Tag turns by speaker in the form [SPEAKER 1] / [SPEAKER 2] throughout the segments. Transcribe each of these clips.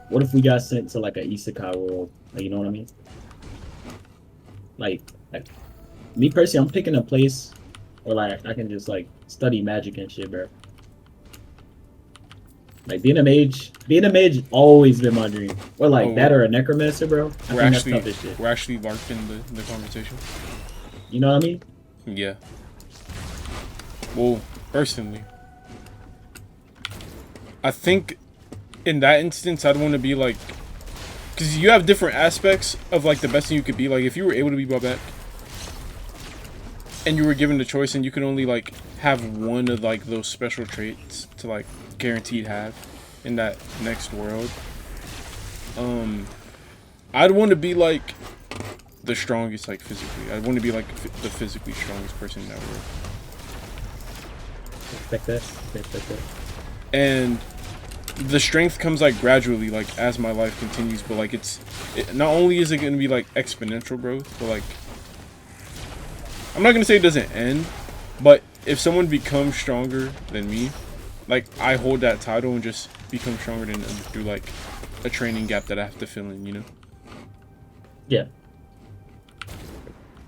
[SPEAKER 1] what if we got sent to like an isekai world? Like, you know what I mean? Like, like me personally, I'm picking a place where like I can just like study magic and shit, bro. Like being a mage always been my dream. Or
[SPEAKER 2] Oh,
[SPEAKER 1] like that or a necromancer, bro. I think that's tough as shit.
[SPEAKER 2] we're actually larped in the conversation.
[SPEAKER 1] You know what I mean?
[SPEAKER 2] Yeah. Well, personally, I think in that instance, I'd want to be like, because you have different aspects of like the best thing you could be. Like if you were able to be Babette and you were given the choice and you could only like have one of like those special traits to like guaranteed have in that next world, I'd want to be like the strongest, like physically. I'd want to be like the physically strongest person in that world.
[SPEAKER 1] Respect that. Respect that.
[SPEAKER 2] And the strength comes like gradually, like as my life continues. But like not only is it gonna be like exponential growth, but like I'm not gonna say it doesn't end, but if someone becomes stronger than me, like I hold that title and just become stronger than them through like a training gap that I have to fill in, you know?
[SPEAKER 1] Yeah.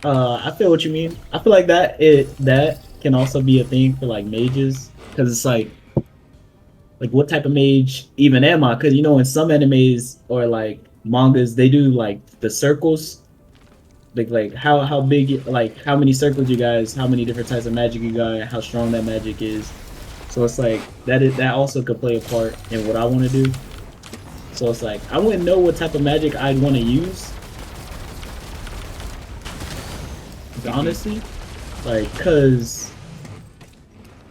[SPEAKER 1] I feel what you mean. I feel like that can also be a thing for like mages because it's like what type of mage even am I? Because you know in some animes or like mangas they do like the circles, like how big, like how many circles you guys, how many different types of magic you got, how strong that magic is. So it's like that also could play a part in what I want to do. So it's like I wouldn't know what type of magic I'd want to use, honestly, like cause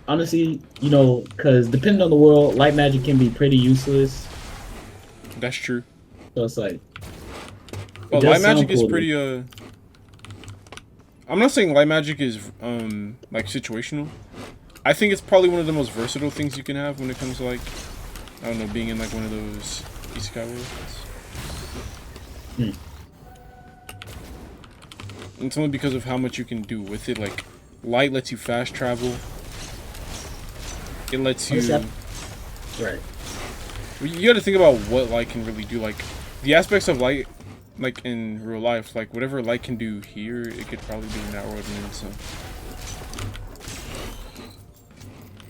[SPEAKER 1] honestly, you know, cause depending on the world, light magic can be pretty useless.
[SPEAKER 2] That's true.
[SPEAKER 1] So it's like it
[SPEAKER 2] But light
[SPEAKER 1] does sound
[SPEAKER 2] magic is
[SPEAKER 1] cool though.
[SPEAKER 2] pretty I'm not saying light magic is like situational. I think it's probably one of the most versatile things you can have when it comes to like, I don't know, being in like one of those isekai worlds.
[SPEAKER 1] Hmm.
[SPEAKER 2] And it's only because of how much you can do with it. Like, light lets you fast travel. It lets
[SPEAKER 1] Honestly,
[SPEAKER 2] you.
[SPEAKER 1] right.
[SPEAKER 2] You got to think about what light can really do. Like, the aspects of light, like in real life, like whatever light can do here, it could probably do in that world and then some.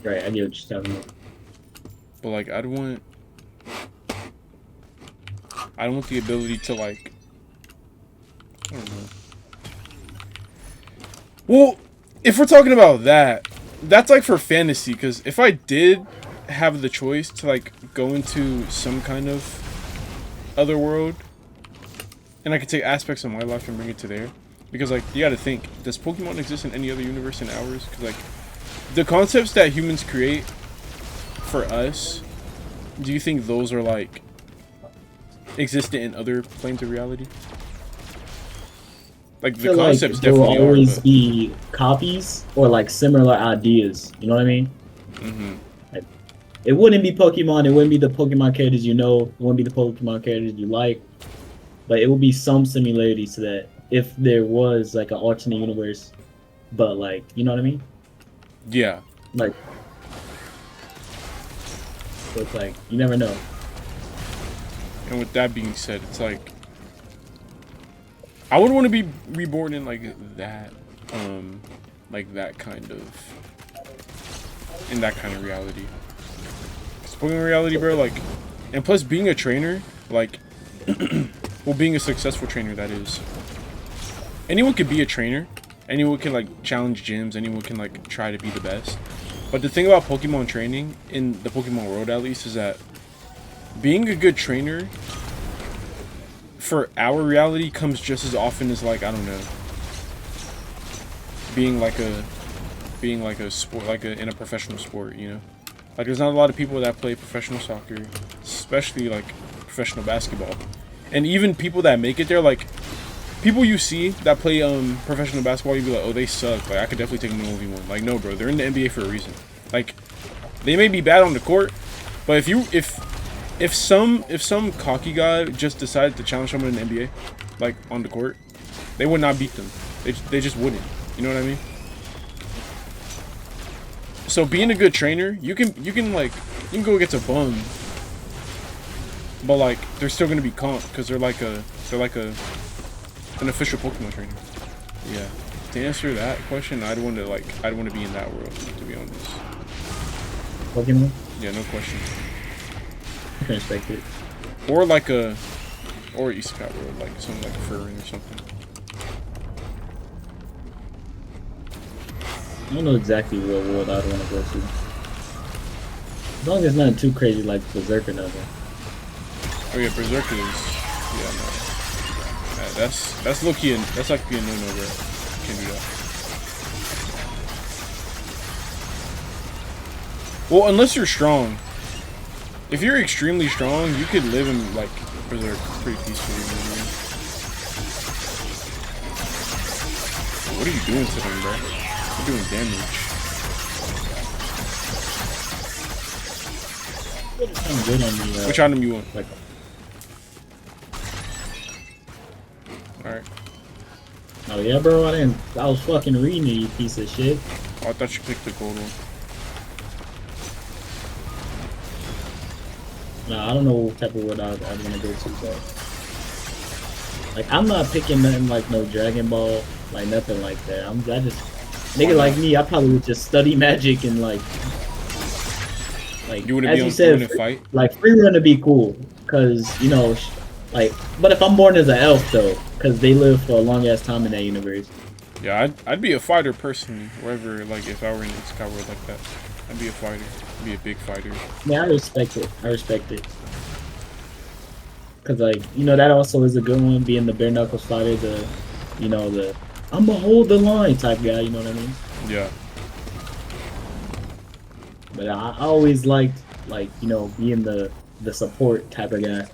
[SPEAKER 1] Right, I get what you're talking about.
[SPEAKER 2] But like, I don't want the ability to like. I don't know. Well, if we're talking about that, that's like for fantasy. Because if I did have the choice to like go into some kind of other world, and I could take aspects of my life and bring it to there, because like you got to think, does Pokemon exist in any other universe than ours? Because like the concepts that humans create for us, do you think those are like existent in other planes of reality? Like
[SPEAKER 1] I
[SPEAKER 2] the
[SPEAKER 1] feel like
[SPEAKER 2] concepts
[SPEAKER 1] there will
[SPEAKER 2] definitely are,
[SPEAKER 1] always
[SPEAKER 2] but.
[SPEAKER 1] be copies or like similar ideas. You know what I mean?
[SPEAKER 2] Mhm.
[SPEAKER 1] Like, it wouldn't be Pokemon. It wouldn't be the Pokemon characters you know. It wouldn't be the Pokemon characters you like. But it would be some similarities to that if there was like an alternate universe. But like, you know what I mean?
[SPEAKER 2] Yeah.
[SPEAKER 1] Like, so it's like you never know.
[SPEAKER 2] And with that being said, it's like I would want to be reborn in like that kind of in that kind of reality. Spoiling reality, bro. Like, and plus being a trainer, like, well, being a successful trainer, that is. Anyone could be a trainer. Anyone can like challenge gyms. Anyone can like try to be the best. But the thing about Pokemon training in the Pokemon world, at least, is that being a good trainer for our reality comes just as often as like, I don't know, being like a sport, like in a professional sport, you know. Like there's not a lot of people that play professional soccer, especially like professional basketball, and even people that make it there, like people you see that play professional basketball, you'd be like, oh, they suck. Like I could definitely take them in 1v1. Like no, bro, they're in the NBA for a reason. Like they may be bad on the court, but if some cocky guy just decided to challenge someone in the NBA, like on the court, they would not beat them. They just wouldn't. You know what I mean? So being a good trainer, you can go against a bum but like they're still gonna be comp because they're like an official Pokemon trainer. Yeah. To answer that question, I'd want to be in that world, to be honest.
[SPEAKER 1] Pokemon?
[SPEAKER 2] Yeah, no question.
[SPEAKER 1] I can respect it.
[SPEAKER 2] Or like or isekai'd world, like something like a Furrin or something.
[SPEAKER 1] I don't know exactly what world I'd want to go to. As long as it's nothing too crazy like Berserk or nothing.
[SPEAKER 2] Oh yeah, Berserk is, yeah, no. That's low-key, that's like being no-no, bro. Can't do that. Well, unless you're strong. If you're extremely strong, you could live in, like, Berserk pretty peacefully. What are you doing to them, bro? You're doing damage.
[SPEAKER 1] Good on me,
[SPEAKER 2] which item you want?
[SPEAKER 1] Like,
[SPEAKER 2] alright.
[SPEAKER 1] oh yeah, bro. I was fucking reading it, you piece of shit.
[SPEAKER 2] Oh, I thought you picked the gold one.
[SPEAKER 1] Nah, I don't know what type of wood I'd want to go to, but like I'm not picking nothing like no Dragon Ball, like nothing like that. I just nigga like me, I probably would just study magic and like
[SPEAKER 2] you wouldn't
[SPEAKER 1] as
[SPEAKER 2] be
[SPEAKER 1] you said,
[SPEAKER 2] a fight?
[SPEAKER 1] like free run to be cool, cause you know, like. But if I'm born as an elf though, cause they live for a long ass time in that universe.
[SPEAKER 2] Yeah, I'd be a fighter personally, wherever, like if I were in a Sky World like that, I'd be a fighter. I'd be a big fighter.
[SPEAKER 1] Yeah, I respect it. I respect it. Cause like you know that also is a good one, being the bare knuckles fighter, you know the I'ma hold the line type guy. You know what I mean?
[SPEAKER 2] Yeah.
[SPEAKER 1] But I always liked like you know being the support type of guy.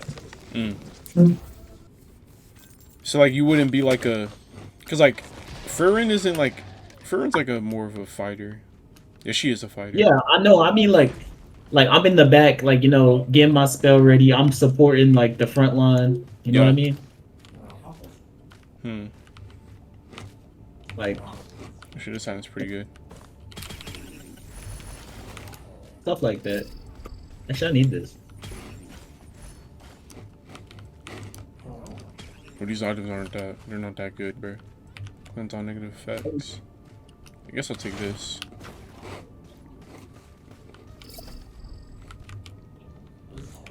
[SPEAKER 2] So like you wouldn't be like a, cause like Furrin's like a more of a fighter. Yeah, she is a fighter.
[SPEAKER 1] Yeah, I know. I mean like I'm in the back, like you know, getting my spell ready. I'm supporting like the front line. You know what I mean? Like.
[SPEAKER 2] Actually, this sounds pretty good.
[SPEAKER 1] Stuff like that. Actually, I need this.
[SPEAKER 2] Well, these items they're not that good, bro. Depends on negative effects. I guess I'll take this.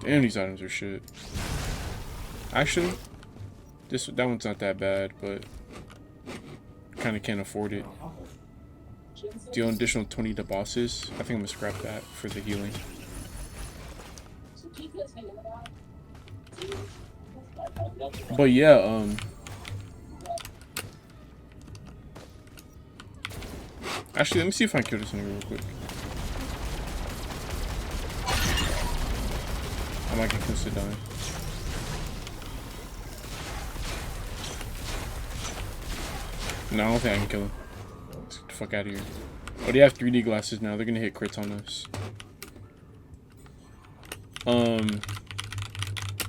[SPEAKER 2] Damn, these items are shit. Actually, that one's not that bad, but kind of can't afford it. Deal an additional 20 to bosses. I think I'm gonna scrap that for the healing. But yeah, actually, let me see if I can kill this nigga real quick. I might get close to dying. No, I don't think I can kill him. Let's get the fuck out of here. Oh, they have 3D glasses now. They're gonna hit crits on us.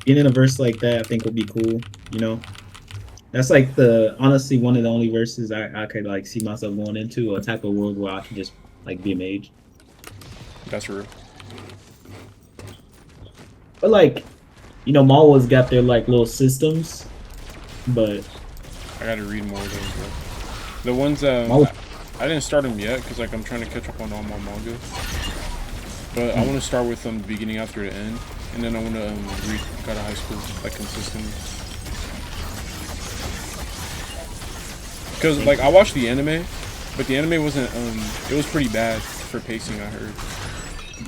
[SPEAKER 1] Being in a verse like that, I think would be cool. You know, that's like honestly one of the only verses I could like see myself going into, a type of world where I can just like be a mage.
[SPEAKER 2] That's real.
[SPEAKER 1] But like, you know, Malwa's got their like little systems, but
[SPEAKER 2] I gotta read more of those, bro. The ones I didn't start them yet because like I'm trying to catch up on all my manga. But I want to start with the beginning after the end, and then I want to read out of high school like consistently. Because like I watched the anime, but the anime wasn't it was pretty bad for pacing, I heard.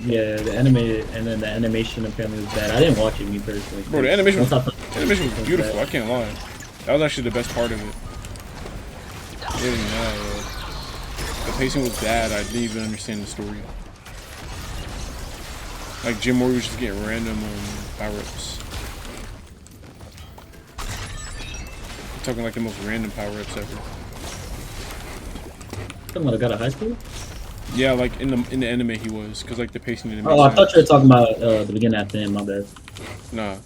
[SPEAKER 1] Yeah, the anime and then the animation apparently was bad. I didn't watch it, me personally.
[SPEAKER 2] Bro, the animation was beautiful. I can't lie. That was actually the best part of it. The pacing was bad. I didn't even understand the story. Like Jim Mori was just getting random power-ups. I'm talking like the most random power-ups ever.
[SPEAKER 1] Talking about a guy at high school?
[SPEAKER 2] Yeah, like in the anime he was, cause like the pacing didn't make
[SPEAKER 1] sense. I thought you were talking about the beginning after him. My bad.
[SPEAKER 2] Nah,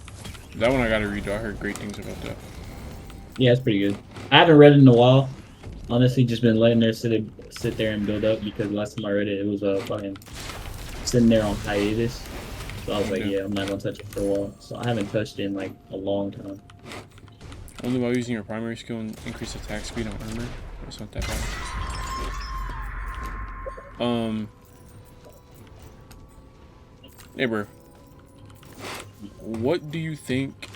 [SPEAKER 2] that one I gotta read. I heard great things about that.
[SPEAKER 1] Yeah, it's pretty good. I haven't read it in a while. Honestly, just been letting it sit there and build up because last time I read it, it was fucking sitting there on hiatus. So I was like,
[SPEAKER 2] Yeah.
[SPEAKER 1] yeah, I'm not gonna touch it for a while. So I haven't touched it in like a long time.
[SPEAKER 2] Only while using your primary skill and increase attack speed on armor. That's not that bad. Hey, bro. What do you think?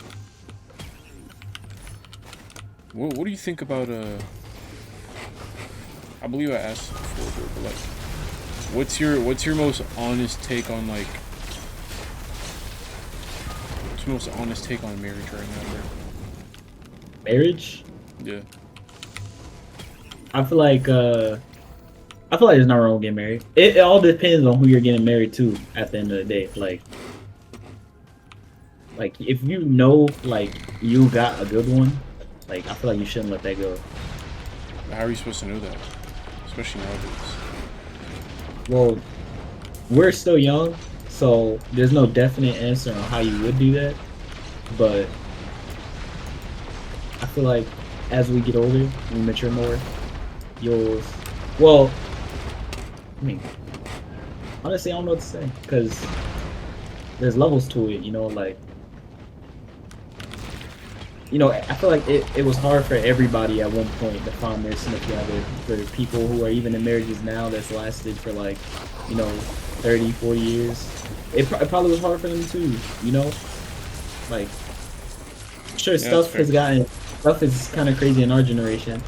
[SPEAKER 2] What do you think about I believe I asked before, bro, but like, what's your most honest take on like? What's your most honest take on marriage right now, bro?
[SPEAKER 1] Marriage?
[SPEAKER 2] Yeah.
[SPEAKER 1] I feel like there's nothing wrong with getting married. It all depends on who you're getting married to at the end of the day. Like if you know like you got a good one, like I feel like you shouldn't let that go.
[SPEAKER 2] How are you supposed to know that? Especially nowadays.
[SPEAKER 1] Well, we're still young, so there's no definite answer on how you would do that. But I feel like as we get older, we mature more, you'll well, I mean, honestly, I don't know what to say because there's levels to it, like I feel like it was hard for everybody at one point to find their significant other. For people who are even in marriages now that's lasted for like 30 40 years, it probably was hard for them too, like sure,
[SPEAKER 2] Yeah,
[SPEAKER 1] stuff is kind of crazy in our generation.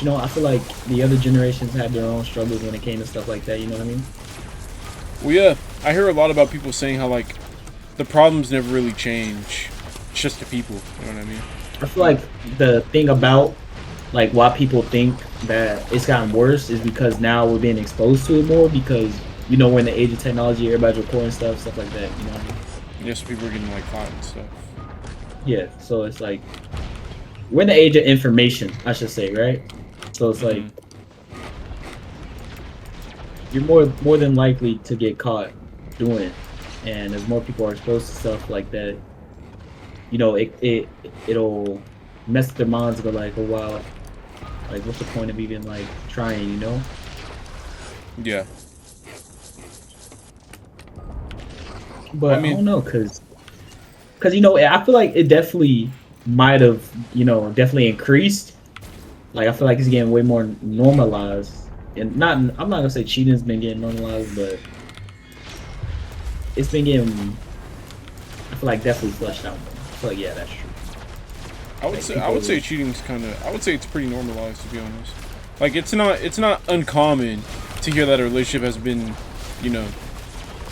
[SPEAKER 1] But, I feel like the other generations had their own struggles when it came to stuff like that, you know what I mean?
[SPEAKER 2] Well, yeah, I hear a lot about people saying how like the problems never really change. It's just the people, you know what I mean?
[SPEAKER 1] I feel like the thing about like why people think that it's gotten worse is because now we're being exposed to it more because we're in the age of technology, everybody's recording stuff like that, you know what I mean?
[SPEAKER 2] Yes, people are getting like caught and stuff.
[SPEAKER 1] Yeah, so it's like we're in the age of information, I should say, right? So it's like you're more than likely to get caught doing it, and as more people are exposed to stuff like that, it'll mess with their minds and go like, oh wow, like what's the point of even like trying,
[SPEAKER 2] Yeah.
[SPEAKER 1] But
[SPEAKER 2] I
[SPEAKER 1] I
[SPEAKER 2] mean,
[SPEAKER 1] don't know, cause I feel like it definitely might have definitely increased. Like I feel like it's getting way more normalized, and I'm not gonna say cheating's been getting normalized, but it's been getting, I feel like, definitely flushed out more. I feel like, yeah, that's true.
[SPEAKER 2] I would say cheating's I would say it's pretty normalized, to be honest. Like it's not uncommon to hear that a relationship has been,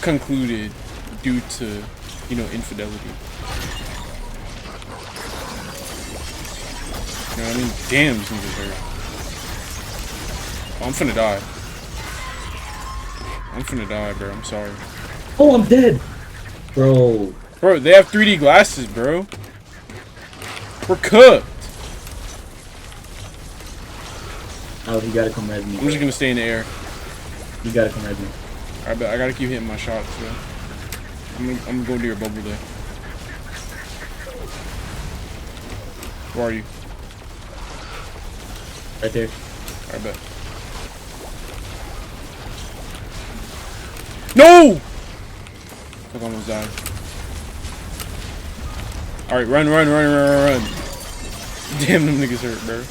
[SPEAKER 2] concluded due to, infidelity. You know what I mean? Damn, these niggas hurt. Oh, I'm finna die. I'm finna die, bro. I'm sorry.
[SPEAKER 1] Oh, I'm dead, bro.
[SPEAKER 2] Bro, they have 3D glasses, bro. We're cooked.
[SPEAKER 1] Oh, you gotta come res me.
[SPEAKER 2] I'm just gonna stay in the air.
[SPEAKER 1] You gotta come res me.
[SPEAKER 2] I gotta keep hitting my shots, bro. I'm gonna go to your bubble there. Where are you?
[SPEAKER 1] Right there.
[SPEAKER 2] I bet. No! Fuck, almost died. Alright, run. Damn, them niggas hurt, bro.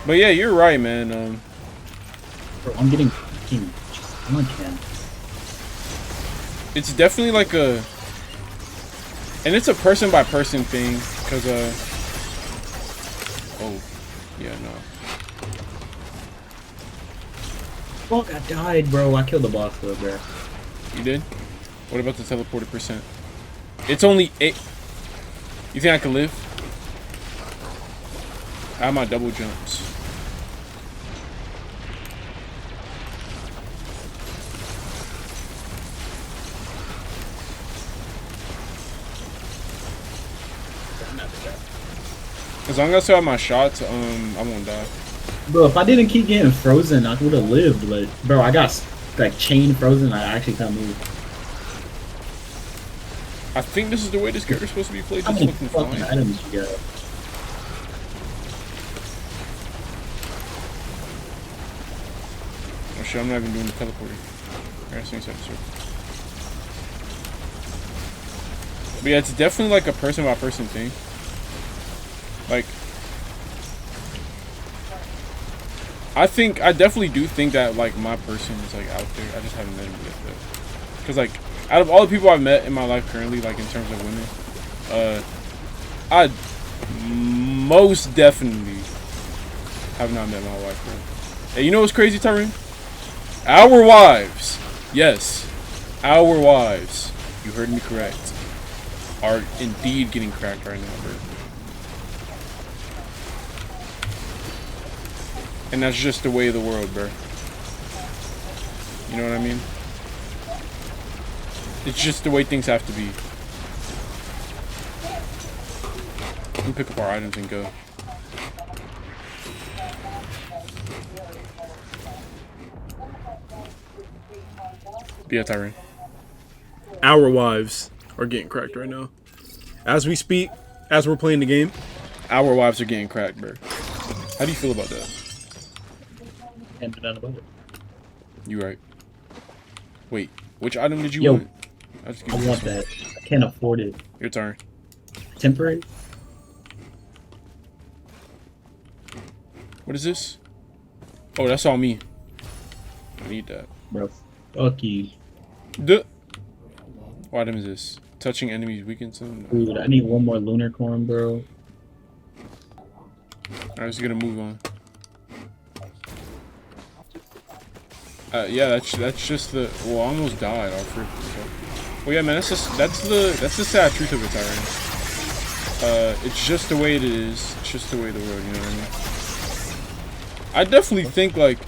[SPEAKER 2] But yeah, you're right, man.
[SPEAKER 1] Bro, I'm getting fucking Ken.
[SPEAKER 2] It's definitely like a... And it's a person-by-person thing, because, oh, yeah, no.
[SPEAKER 1] Fuck, I died, bro. I killed the boss, though, bro.
[SPEAKER 2] You did? What about the teleported percent? It's only 8. You think I can live? I have my double jumps. As long as I have my shots, I won't die.
[SPEAKER 1] Bro, if I didn't keep getting frozen, I would have lived. But bro, I got like chain frozen. I actually can't move.
[SPEAKER 2] I think this is the way this character's supposed to be played.
[SPEAKER 1] How
[SPEAKER 2] Just
[SPEAKER 1] many
[SPEAKER 2] looking
[SPEAKER 1] fucking
[SPEAKER 2] fine.
[SPEAKER 1] items you got?
[SPEAKER 2] Oh shit, I'm not even doing the teleporter. Alright, so inside the circle. But yeah, it's definitely like a person by person thing. Like, I definitely do think that like my person is like out there. I just haven't met him yet though. Cause like out of all the people I've met in my life currently, like in terms of women, I most definitely have not met my wife, bro. Hey, you know what's crazy, Tyrone? Our wives, yes, our wives, you heard me correct, are indeed getting cracked right now, bro. And that's just the way of the world, bro. You know what I mean? It's just the way things have to be. Let me pick up our items and go. But yeah, Tyrone. Our wives are getting cracked right now. As we speak, as we're playing the game, our wives are getting cracked, bro. How do you feel about that?
[SPEAKER 1] Can't do nothing about it.
[SPEAKER 2] You right. Wait, which item did you
[SPEAKER 1] Yo,
[SPEAKER 2] want?
[SPEAKER 1] I want that. I can't afford it.
[SPEAKER 2] Your turn.
[SPEAKER 1] Temporary?
[SPEAKER 2] What is this? Oh, that's all me. I need that.
[SPEAKER 1] Bro, fuck you.
[SPEAKER 2] Duh. What item is this? Touching enemies weakens them? No.
[SPEAKER 1] Dude, I need one more lunar corn, bro.
[SPEAKER 2] Alright, just gonna move on. Yeah, that's just the. Well, I almost died off rip. So. Well, yeah, man, that's the sad truth of it, Tyrone. It's just the way it is. It's just the way of the world. You know what I mean? I definitely think like,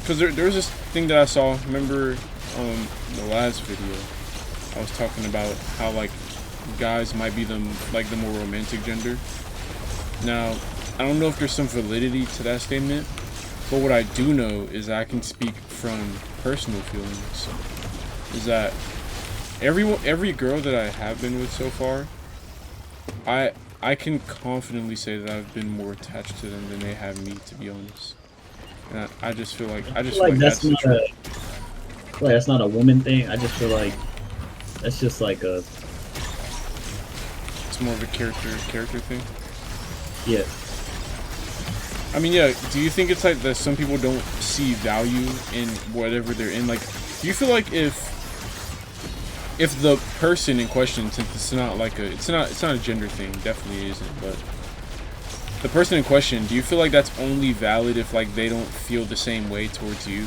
[SPEAKER 2] cause there was this thing that I saw. Remember, the last video, I was talking about how like guys might be the more romantic gender. Now, I don't know if there's some validity to that statement. But what I do know is I can speak from personal feelings. Is that every girl that I have been with so far, I can confidently say that I've been more attached to them than they have me, to be honest. And I just feel like that's the truth.
[SPEAKER 1] I feel like that's not a woman thing. I just feel like that's just like a.
[SPEAKER 2] It's more of a character thing.
[SPEAKER 1] Yeah.
[SPEAKER 2] I mean, yeah, do you think it's like that some people don't see value in whatever they're in? Like, do you feel like if the person in question, since it's not like it's not a gender thing, definitely isn't, but the person in question, do you feel like that's only valid if like they don't feel the same way towards you?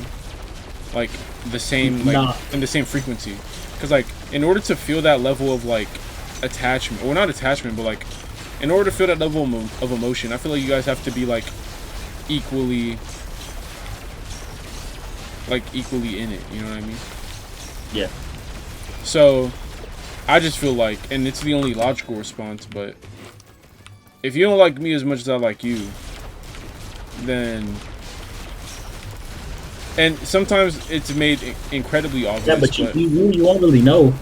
[SPEAKER 2] Like the same in the same frequency? Because like in order to feel that level of like attachment, well, not attachment, but like in order to feel that level of emotion, I feel like you guys have to be like equally in it, you know what I mean?
[SPEAKER 1] Yeah.
[SPEAKER 2] So I just feel like, and it's the only logical response, but if you don't like me as much as I like you, then, and sometimes it's made incredibly obvious.
[SPEAKER 1] Yeah, but you won't really know.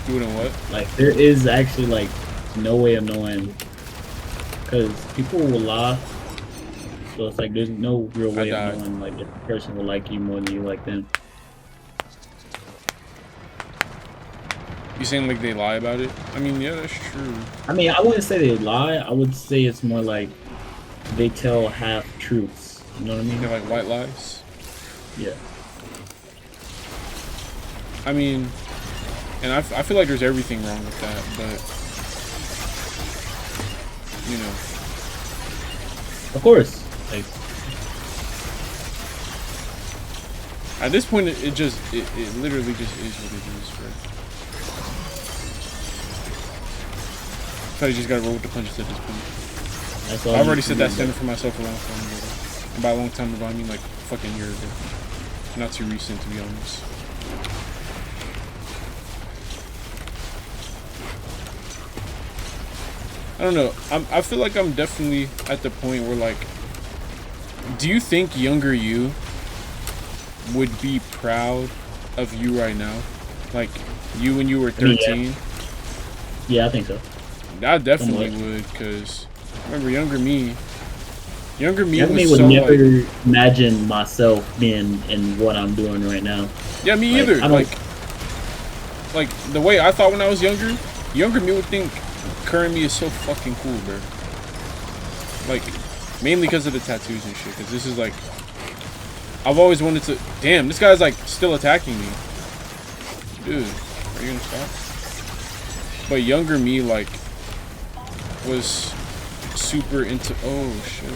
[SPEAKER 2] Doing what?
[SPEAKER 1] Like there is actually like no way of knowing, because people will lie. So it's like there's no real way of knowing like if the person will like you more than you like them.
[SPEAKER 2] You saying like they lie about it? I mean, yeah, that's true.
[SPEAKER 1] I mean, I wouldn't say they lie. I would say it's more like they tell half truths. You know what I mean?
[SPEAKER 2] They're like white lies.
[SPEAKER 1] Yeah.
[SPEAKER 2] I mean, and I feel like there's everything wrong with that, but you know.
[SPEAKER 1] Of course. Like,
[SPEAKER 2] at this point, it literally just is what it is, bro. So you just gotta roll with the punches at this point.
[SPEAKER 1] that's all
[SPEAKER 2] I already set that standard for myself a long time ago. And by a long time ago, I mean like fucking year ago. Not too recent, to be honest. I don't know. I feel like I'm definitely at the point where like, do you think younger you would be proud of you right now? Like you when you were 13?
[SPEAKER 1] Yeah, I think so.
[SPEAKER 2] I definitely would, because remember younger me, Younger me
[SPEAKER 1] Younger me
[SPEAKER 2] was
[SPEAKER 1] would
[SPEAKER 2] so
[SPEAKER 1] never
[SPEAKER 2] like,
[SPEAKER 1] imagine myself being in what I'm doing right now.
[SPEAKER 2] yeah, me
[SPEAKER 1] Like
[SPEAKER 2] either.
[SPEAKER 1] I don't.
[SPEAKER 2] Like the way I thought when I was younger, younger me would think current me is so fucking cool, bro. Like, mainly because of the tattoos and shit. Because this is like, I've always wanted to. Damn, this guy's like still attacking me, dude. Are you gonna stop? But younger me like was super into. Oh shit.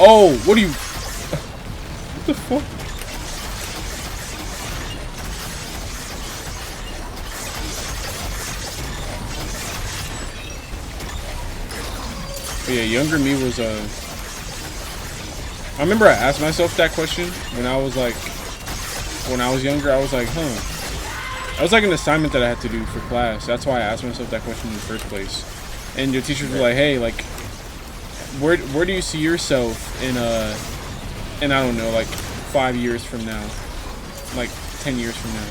[SPEAKER 2] Oh, what are you? What the fuck? But yeah, younger me was I remember I asked myself that question when I was like, when I was younger. I was like, huh. That was like an assignment that I had to do for class. That's why I asked myself that question in the first place. And your teachers were like, hey, like, where do you see yourself in I don't know, like 5 years from now, like 10 years from now?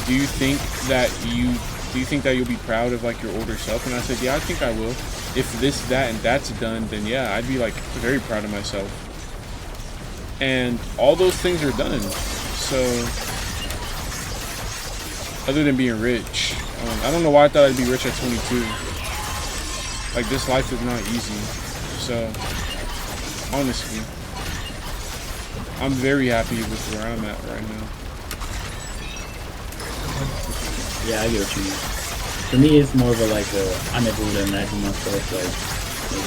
[SPEAKER 2] Do you think that you'll be proud of like your older self? And I said, yeah, I think I will. If this, that, and that's done, then yeah, I'd be like very proud of myself. And all those things are done. So, other than being rich, I don't know why I thought I'd be rich at 22. Like, this life is not easy. So, honestly, I'm very happy with where I'm at right now.
[SPEAKER 1] Yeah, I get what you mean. For me, it's more of a like I never would imagine myself like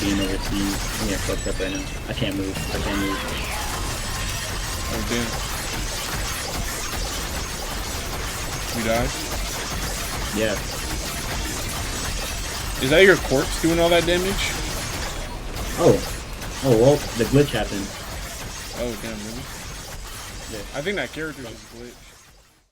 [SPEAKER 1] being overseas. I'm getting fucked up right now. I can't move. I can't move.
[SPEAKER 2] Oh damn! You died?
[SPEAKER 1] Yeah.
[SPEAKER 2] Is that your corpse doing all that damage?
[SPEAKER 1] Oh. Oh well, the glitch happened.
[SPEAKER 2] Oh damn! Really?
[SPEAKER 1] Yeah.
[SPEAKER 2] I think that character is glitched.